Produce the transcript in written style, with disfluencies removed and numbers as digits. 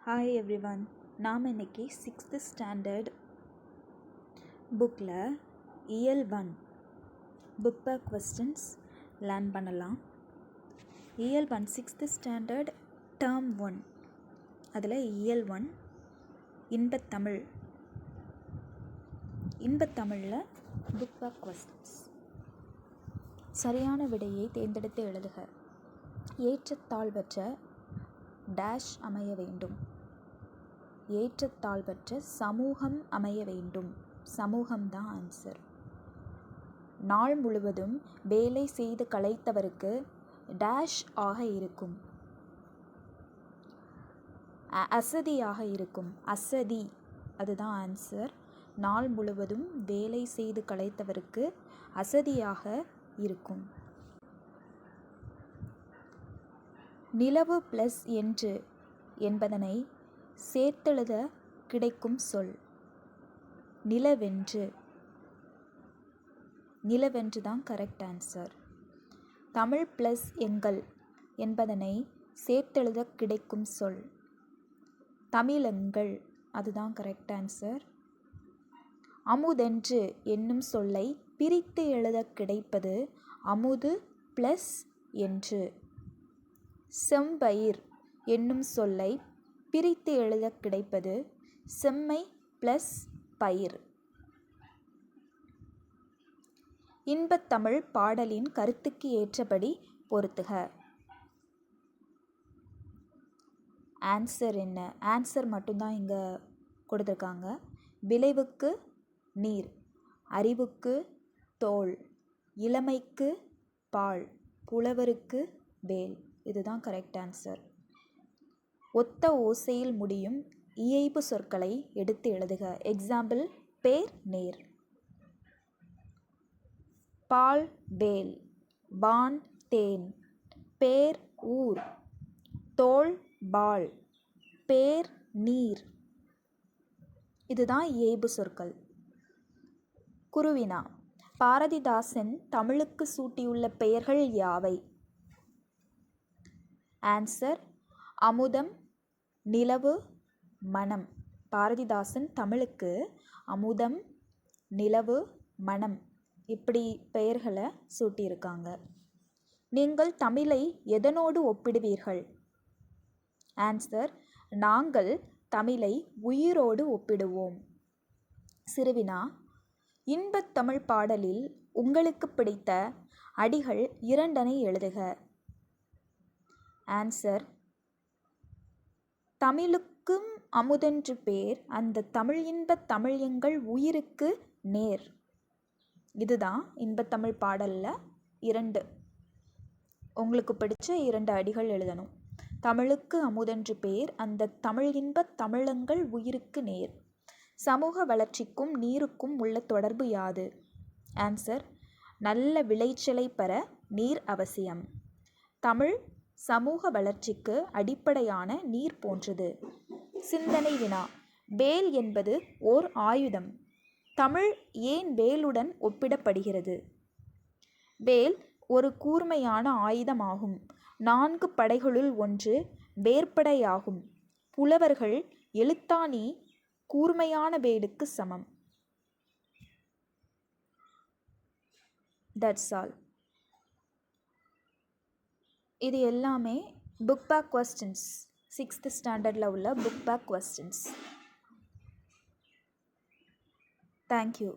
Hi everyone. நாம் இன்னைக்கு 6th standard புக்கில் இயல் 1 புக் பேக் கொஸ்டின்ஸ் லேர்ன் பண்ணலாம். இயல் 1 6th ஸ்டாண்டர்ட் டேர்ம் 1 அதில் இயல் 1 இன்பத்தமிழில் புக் பேக் கொஸ்டின்ஸ். சரியான விடையை தேர்ந்தெடுத்து எழுதுக. ஏற்றத்தாழ்வற்ற டேஷ் அமைய வேண்டும். ஏற்றத்தாழ்வற்ற சமூகம் அமைய வேண்டும். சமூகம்தான் ஆன்சர். நாள் முழுவதும் வேலை செய்து களைத்தவருக்கு டேஷ் ஆக இருக்கும். அசதியாக இருக்கும். அசதி அதுதான் ஆன்சர். நாள் முழுவதும் வேலை செய்து களைத்தவருக்கு அசதியாக இருக்கும். நிலவு ப்ளஸ் என்று என்பதனை சேர்த்தெழுத கிடைக்கும் சொல். நிலவென்று. நிலவென்று தான் கரெக்ட் ஆன்சர். தமிழ் ப்ளஸ் எங்கள் என்பதனை சேர்த்தெழுத கிடைக்கும் சொல். தமிழெங்கள் அதுதான் கரெக்ட் ஆன்சர். அமுதென்று என்னும் சொல்லை பிரித்து எழுத கிடைப்பது அமுது ப்ளஸ் என்று. செம்பயிர் என்னும் சொல்லை பிரித்து எழுத கிடைப்பது செம்மை ப்ளஸ் பயிர். இன்பத்தமிழ் பாடலின் கருத்துக்கு ஏற்றபடி பொருத்துக. ஆன்சர் என்ன? ஆன்சர் மட்டும்தான் இங்கே கொடுத்துருக்காங்க. விளைவுக்கு நீர், அறிவுக்கு தோல், இளமைக்கு பால், புலவருக்கு வேல். இதுதான் கரெக்ட் ஆன்சர். ஒத்த ஓசையில் முடியும் இயைபு சொற்களை எடுத்து எழுதுக. எக்ஸாம்பிள் பேர் நேர். பால் வேல், வான் தேன், பேர் ஊர், தோல் பால், பேர் நீர். இதுதான் இயைபு சொற்கள். குருவினா. பாரதிதாசன் தமிழுக்கு சூட்டியுள்ள பெயர்கள் யாவை? ஆன்சர் அமுதம், நிலவு, மனம். பாரதிதாசன் தமிழுக்கு அமுதம், நிலவு, மனம் இப்படி பெயர்களை சூட்டியிருக்காங்க. நீங்கள் தமிழை எதனோடு ஒப்பிடுவீர்கள்? ஆன்சர் நாங்கள் தமிழை உயிரோடு ஒப்பிடுவோம். சிறுவினா. இன்பத்தமிழ் பாடலில் உங்களுக்கு பிடித்த அடிகள் 2 எழுதுக. ஆன்சர் தமிழுக்கும் அமுதென்று பேர், அந்த தமிழ் இன்பத் தமிழ் எங்கள் உயிருக்கு நேர். இதுதான் இன்பத்தமிழ் பாடலில் 2 உங்களுக்கு பிடிச்ச 2 அடிகள் எழுதணும். தமிழுக்கு அமுதென்று பேர், அந்த தமிழ் இன்பத் தமிழங்கள் உயிருக்கு நேர். சமூக வளர்ச்சிக்கும் நீருக்கும் உள்ள தொடர்பு யாது? ஆன்சர் நல்ல விளைச்சலை பெற நீர் அவசியம். தமிழ் சமூக வளர்ச்சிக்கு அடிப்படையான நீர் போன்றது. சிந்தனை வினா. வேல் என்பது ஓர் ஆயுதம். தமிழ் ஏன் வேலுடன் ஒப்பிடப்படுகிறது? வேல் ஒரு கூர்மையான ஆயுதமாகும். 4 படைகளுள் ஒன்று வேற்படையாகும். புலவர்கள் எழுத்தாணி கூர்மையான வேலுக்கு சமம். That's all. இது எல்லாமே புக் பேக் கொஸ்டின்ஸ். 6th ஸ்டாண்டர்டில் உள்ள புக் பேக் கொஸ்டின்ஸ். தேங்க்யூ.